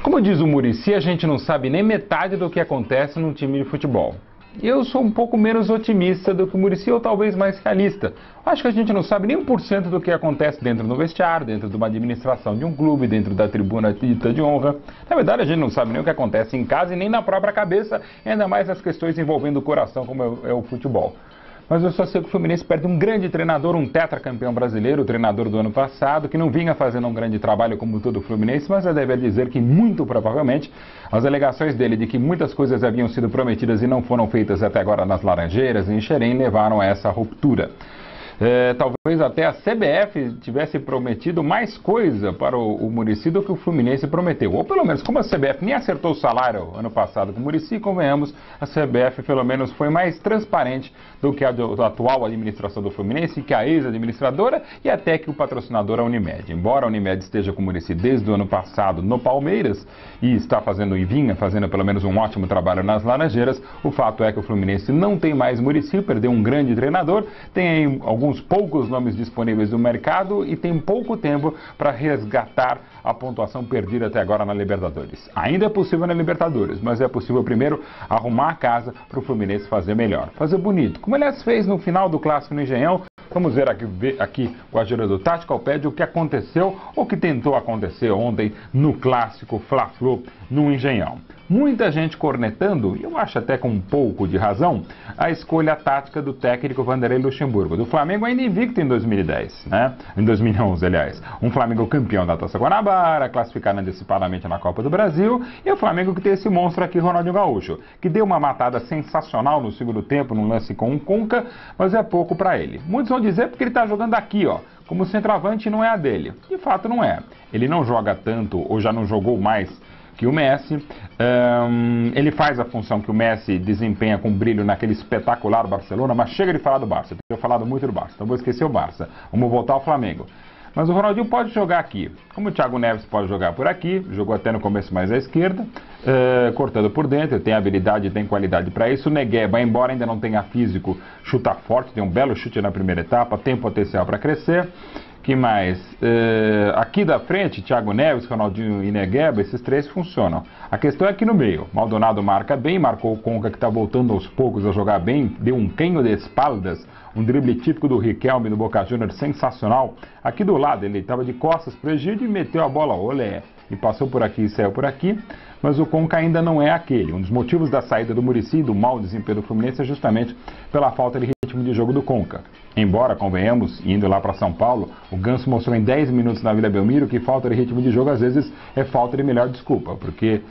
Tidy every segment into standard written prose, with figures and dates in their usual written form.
Como diz o Muricy, a gente não sabe nem metade do que acontece num time de futebol. Eu sou um pouco menos otimista do que o Muricy, ou talvez mais realista. Acho que a gente não sabe nem 1% do que acontece dentro do vestiário, dentro de uma administração de um clube, dentro da tribuna dita de honra. Na verdade, a gente não sabe nem o que acontece em casa e nem na própria cabeça, ainda mais nas questões envolvendo o coração, como é o futebol. Mas eu só sei que o Fluminense perde um grande treinador, um tetracampeão brasileiro, o treinador do ano passado, que não vinha fazendo um grande trabalho como todo o Fluminense, mas eu devo dizer que muito provavelmente as alegações dele de que muitas coisas haviam sido prometidas e não foram feitas até agora nas Laranjeiras e em Xerém levaram a essa ruptura. Talvez até a CBF tivesse prometido mais coisa para o Muricy do que o Fluminense prometeu. Ou pelo menos, como a CBF nem acertou o salário ano passado com o Muricy, convenhamos, a CBF pelo menos foi mais transparente do que a atual administração do Fluminense, que a ex-administradora e até que o patrocinador, a Unimed. Embora a Unimed esteja com o Muricy desde o ano passado no Palmeiras e está fazendo e vinha fazendo pelo menos um ótimo trabalho nas Laranjeiras, o fato é que o Fluminense não tem mais Muricy, perdeu um grande treinador, tem aí alguns poucos nomes disponíveis no mercado e tem pouco tempo para resgatar a pontuação perdida até agora na Libertadores. Ainda é possível na Libertadores, mas é possível primeiro arrumar a casa para o Fluminense fazer melhor, fazer bonito, como aliás fez no final do Clássico no Engenhão. Vamos ver aqui com a ajuda do Tactical Pad o que aconteceu ou que tentou acontecer ontem no Clássico Fla-Flu no Engenhão. Muita gente cornetando, e eu acho até com um pouco de razão, a escolha tática do técnico Vanderlei Luxemburgo. Do Flamengo ainda invicto em 2010, né? Em 2011, aliás. Um Flamengo campeão da Taça Guanabara, classificado antecipadamente na Copa do Brasil, e o Flamengo que tem esse monstro aqui, Ronaldinho Gaúcho, que deu uma matada sensacional no segundo tempo, num lance com um Conca, mas é pouco para ele. Muitos vão dizer porque ele está jogando aqui, ó, como centroavante não é a dele. De fato não é. Ele não joga tanto, ou já não jogou mais que o Messi, ele faz a função que o Messi desempenha com brilho naquele espetacular Barcelona, mas chega de falar do Barça, eu tenho falado muito do Barça, então vou esquecer o Barça, vamos voltar ao Flamengo. Mas o Ronaldinho pode jogar aqui, como o Thiago Neves pode jogar por aqui, jogou até no começo mais à esquerda, cortando por dentro, tem habilidade e tem qualidade para isso. O Negueba, embora ainda não tenha físico, chuta forte, tem um belo chute na primeira etapa, tem potencial para crescer. Que mais? Aqui da frente, Thiago Neves, Ronaldinho e Negueba, esses três funcionam. A questão é aqui no meio. Maldonado marca bem, marcou o Conca que está voltando aos poucos a jogar bem, deu um canho de espaldas, um drible típico do Riquelme do Boca Juniors, sensacional. Aqui do lado, ele estava de costas para o Egídio e meteu a bola, olé, e passou por aqui e saiu por aqui. Mas o Conca ainda não é aquele. Um dos motivos da saída do Muricy e do mau desempenho do Fluminense é justamente pela falta de ritmo de jogo do Conca. Embora, convenhamos, indo lá para São Paulo, o Ganso mostrou em 10 minutos na Vila Belmiro que falta de ritmo de jogo às vezes é falta de melhor desculpa, porque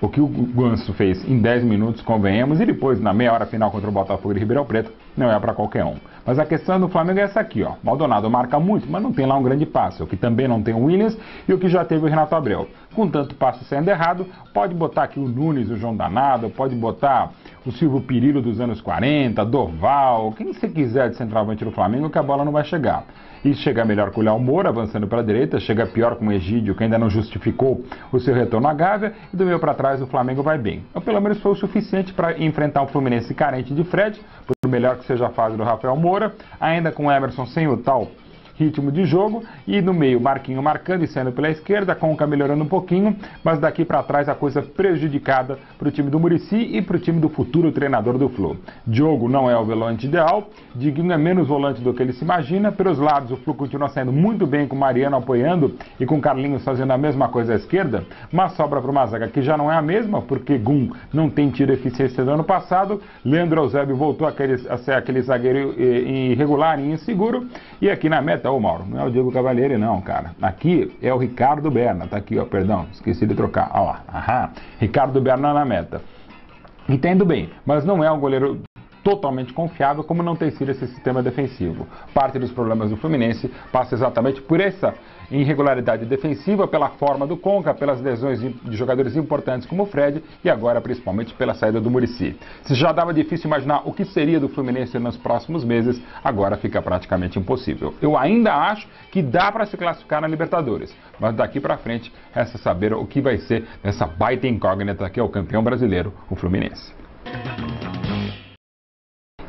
o que o Ganso fez em 10 minutos, convenhamos, e depois na meia hora final contra o Botafogo de Ribeirão Preto, não é para qualquer um. Mas a questão do Flamengo é essa aqui, ó. Maldonado marca muito, mas não tem lá um grande passe. O que também não tem o Williams e o que já teve o Renato Abreu. Com tanto passe sendo errado, pode botar aqui o Nunes, o João Danado, pode botar o Silvio Pirillo dos anos 40, Doval, quem você quiser de centroavante do Flamengo, que a bola não vai chegar. E chega melhor com o Léo Moura, avançando para a direita, chega pior com o Egídio, que ainda não justificou o seu retorno à Gávea, e do meio para trás o Flamengo vai bem. Então, pelo menos foi o suficiente para enfrentar um Fluminense carente de Fred, por melhor que seja a fase do Rafael Moura, ainda com o Emerson sem o tal ritmo de jogo, e no meio Marquinho marcando e saindo pela esquerda, Conca melhorando um pouquinho, mas daqui para trás a coisa prejudicada para o time do Muricy e para o time do futuro treinador do Flu. Diogo não é o volante ideal, Diguinho é menos volante do que ele se imagina, pelos lados o Flu continua saindo muito bem com o Mariano apoiando e com o Carlinhos fazendo a mesma coisa à esquerda, mas sobra para uma zaga que já não é a mesma, porque Gum não tem tido eficiência do ano passado, Leandro Eusébio voltou a ser aquele zagueiro irregular e inseguro, e aqui na meta, ô Mauro, não é o Diego Cavalieri não, cara. Aqui é o Ricardo Berna, tá aqui, ó, perdão, esqueci de trocar, ó lá, aham, Ricardo Berna na meta. Entendo bem, mas não é um goleiro totalmente confiável, como não tem sido esse sistema defensivo. Parte dos problemas do Fluminense passa exatamente por essa irregularidade defensiva, pela forma do Conca, pelas lesões de jogadores importantes como o Fred e agora principalmente pela saída do Muricy. Se já dava difícil imaginar o que seria do Fluminense nos próximos meses, agora fica praticamente impossível. Eu ainda acho que dá para se classificar na Libertadores, mas daqui para frente resta saber o que vai ser dessa baita incógnita que é o campeão brasileiro, o Fluminense.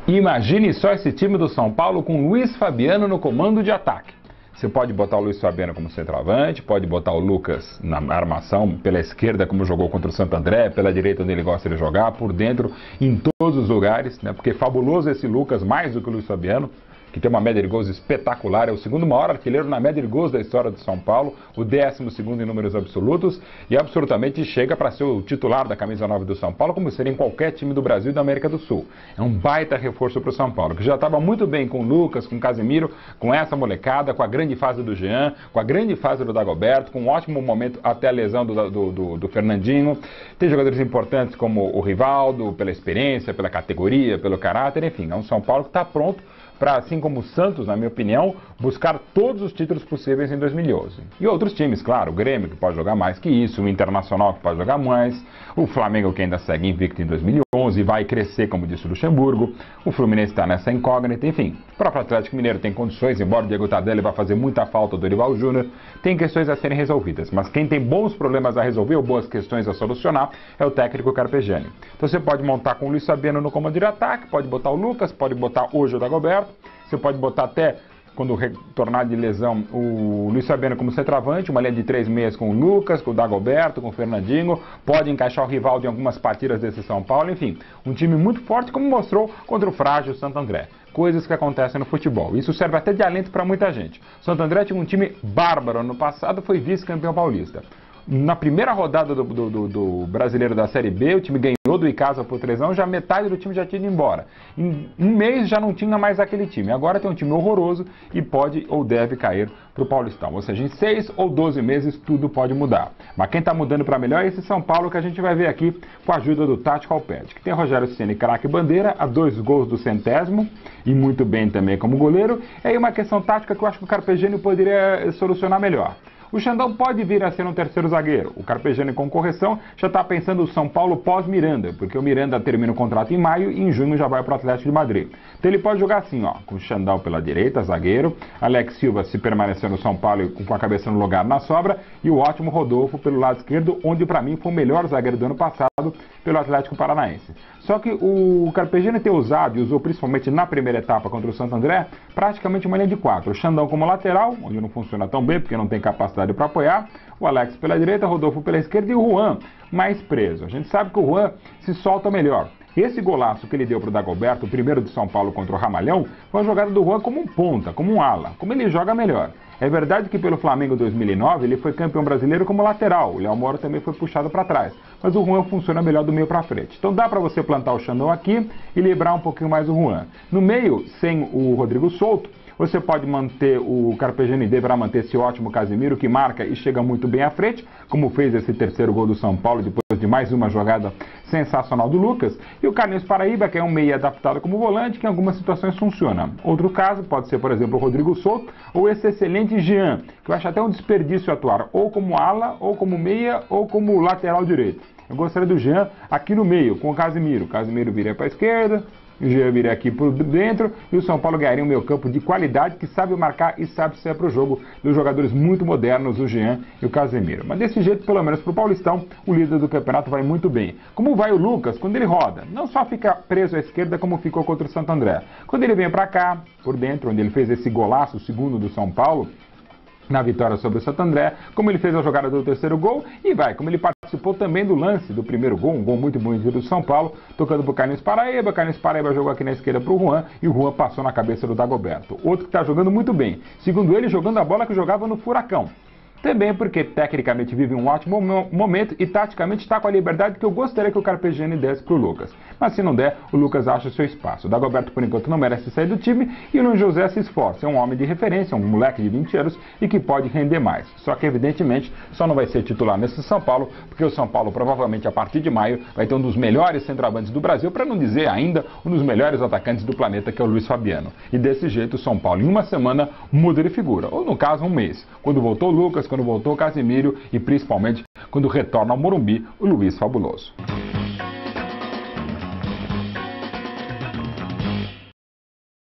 Imagine só esse time do São Paulo com Luiz Fabiano no comando de ataque. Você pode botar o Luiz Fabiano como centroavante, pode botar o Lucas na armação pela esquerda, como jogou contra o Santo André, pela direita onde ele gosta de jogar, por dentro, em todos os lugares, né? Porque é fabuloso esse Lucas, mais do que o Luiz Fabiano, que tem uma média de gols espetacular, é o segundo maior artilheiro na média de gols da história do São Paulo, o 12º em números absolutos, e absolutamente chega para ser o titular da camisa 9 do São Paulo, como seria em qualquer time do Brasil e da América do Sul. É um baita reforço para o São Paulo, que já estava muito bem com o Lucas, com o Casemiro, com essa molecada, com a grande fase do Jean, com a grande fase do Dagoberto, com um ótimo momento até a lesão do Fernandinho. Tem jogadores importantes como o Rivaldo, pela experiência, pela categoria, pelo caráter, enfim, é um São Paulo que está pronto para, assim como o Santos, na minha opinião, buscar todos os títulos possíveis em 2011. E outros times, claro, o Grêmio, que pode jogar mais que isso, o Internacional, que pode jogar mais, o Flamengo, que ainda segue invicto em 2011 e vai crescer, como disse o Luxemburgo, o Fluminense está nessa incógnita, enfim. O próprio Atlético Mineiro tem condições, embora o Diego Tardelli vá fazer muita falta do Dorival Júnior, tem questões a serem resolvidas, mas quem tem bons problemas a resolver ou boas questões a solucionar é o técnico Carpegiani. Então você pode montar com o Luiz Fabiano no comando de ataque, pode botar o Lucas, pode botar hoje o Dagoberto, você pode botar até, quando retornar de lesão, o Luiz Fabiano como centroavante, uma linha de 3 meias com o Lucas, com o Dagoberto, com o Fernandinho, pode encaixar o Rivaldo em algumas partidas desse São Paulo, enfim, um time muito forte, como mostrou contra o frágil Santo André. Coisas que acontecem no futebol. Isso serve até de alento para muita gente. O Santo André tinha um time bárbaro ano passado, foi vice-campeão paulista. Na primeira rodada do Brasileiro da Série B, o time ganhou do Icasa por 3-1, já metade do time já tinha ido embora. Em um mês já não tinha mais aquele time. Agora tem um time horroroso e pode ou deve cair para o Paulistão. Ou seja, em 6 ou 12 meses tudo pode mudar. Mas quem está mudando para melhor é esse São Paulo que a gente vai ver aqui com a ajuda do Tático Alpete, que tem Rogério Ceni, craque bandeira, a 2 gols do 100º e muito bem também como goleiro. É aí uma questão tática que eu acho que o Carpegiani poderia solucionar melhor. O Xandão pode vir a ser um terceiro zagueiro. O Carpegiani, com correção, já está pensando o São Paulo pós-Miranda, porque o Miranda termina o contrato em maio e em junho já vai para o Atlético de Madrid. Então ele pode jogar assim, ó, com o Xandão pela direita, zagueiro, Alex Silva se permanecer no São Paulo com a cabeça no lugar na sobra, e o ótimo Rodolfo pelo lado esquerdo, onde para mim foi o melhor zagueiro do ano passado pelo Atlético Paranaense. Só que o Carpegiani tem usado, e usou principalmente na primeira etapa contra o Santo André, praticamente uma linha de 4. O Xandão como lateral, onde não funciona tão bem, porque não tem capacidade para apoiar, o Alex pela direita, Rodolfo pela esquerda e o Juan mais preso. A gente sabe que o Juan se solta melhor. Esse golaço que ele deu para o Dagoberto, o primeiro do São Paulo contra o Ramalhão, foi uma jogada do Juan como um ponta, como um ala, como ele joga melhor. É verdade que pelo Flamengo 2009 ele foi campeão brasileiro como lateral, o Léo Moro também foi puxado para trás, mas o Juan funciona melhor do meio para frente. Então dá para você plantar o Xandão aqui e liberar um pouquinho mais o Juan. No meio, sem o Rodrigo Souto, você pode manter o Carpegiani, deverá manter esse ótimo Casemiro, que marca e chega muito bem à frente, como fez esse terceiro gol do São Paulo, depois de mais uma jogada sensacional do Lucas. E o Carlinhos Paraíba, que é um meia adaptado como volante, que em algumas situações funciona. Outro caso pode ser, por exemplo, o Rodrigo Souto, ou esse excelente Jean, que eu acho até um desperdício atuar ou como ala, ou como meia, ou como lateral direito. Eu gostaria do Jean aqui no meio, com o Casemiro. O Casemiro viria para a esquerda, o Jean viria aqui por dentro e o São Paulo ganharia um meio campo de qualidade que sabe marcar e sabe sair para o jogo dos jogadores muito modernos, o Jean e o Casemiro. Mas desse jeito, pelo menos para o Paulistão, o líder do campeonato vai muito bem. Como vai o Lucas quando ele roda? Não só fica preso à esquerda como ficou contra o Santo André. Quando ele vem para cá, por dentro, onde ele fez esse golaço, o segundo do São Paulo, na vitória sobre o Santo André, como ele fez a jogada do terceiro gol e como ele participou também do lance do primeiro gol, um gol muito bonito do São Paulo, tocando para o Carlinhos Paraíba jogou aqui na esquerda para o Juan e o Juan passou na cabeça do Dagoberto. Outro que está jogando muito bem, segundo ele, jogando a bola que jogava no Furacão. Também porque tecnicamente vive um ótimo momento e taticamente está com a liberdade que eu gostaria que o Carpegiani desse para o Lucas. Mas se não der, o Lucas acha o seu espaço. O Dagoberto, por enquanto, não merece sair do time e o Nuno José se esforça. É um homem de referência, um moleque de 20 anos e que pode render mais. Só que, evidentemente, só não vai ser titular nesse São Paulo, porque o São Paulo, provavelmente, a partir de maio, vai ter um dos melhores centroavantes do Brasil, para não dizer ainda um dos melhores atacantes do planeta, que é o Luiz Fabiano. E desse jeito, o São Paulo, em uma semana, muda de figura. Ou, no caso, um mês. Quando voltou o Lucas, quando voltou o Casemiro e principalmente quando retorna ao Morumbi o Luiz Fabuloso.